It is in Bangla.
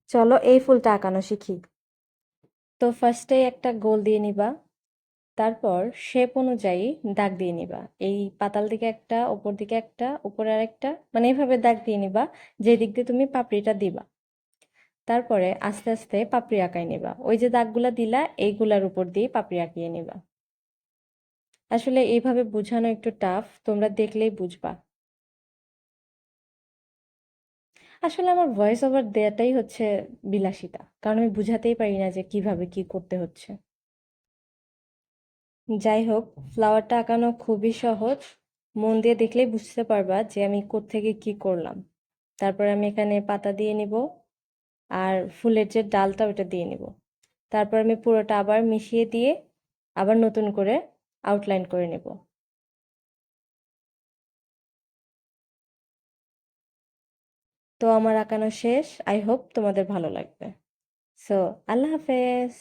চলো এই ফুলটা আঁকানো শিখি। তো ফার্স্টে একটা গোল দিয়ে নিবা, তারপর শেপ অনুযায়ী দাগ দিয়ে নিবা। এই পাতাল দিকে একটা, উপর দিকে একটা, উপরে আর একটা, মানে এইভাবে দাগ দিয়ে নিবা যে দিক দিয়ে তুমি পাপড়িটা দিবা। তারপরে আস্তে আস্তে পাপড়ি আঁকাই নিবা, ওই যে দাগগুলা দিলা এইগুলার উপর দিয়ে পাপড়ি আঁকিয়ে নিবা। আসলে এইভাবে বোঝানো একটু টাফ, তোমরা দেখলেই বুঝবা। আসলে আমার ভয়েস ওভার দেওয়াটাই হচ্ছে বিলাসিতা, কারণ আমি বুঝাতেই পারি না যে কিভাবে কি করতে হচ্ছে। যাই হোক, ফ্লাওয়ারটা আঁকানো খুবই সহজ। মন দিয়ে দেখলেই বুঝতে পারবা যে আমি কোত্থেকে কি করলাম। তারপর আমি এখানে পাতা দিয়ে নিব, আর ফুলের যে ডালটা ওটা দিয়ে নিব। তারপর আমি পুরোটা আবার মিশিয়ে দিয়ে আবার নতুন করে আউটলাইন করে নেব। তো আমার আঁকানো শেষ, আই হোপ তোমাদের ভালো লাগবে। সো আল্লাহ হাফেজ।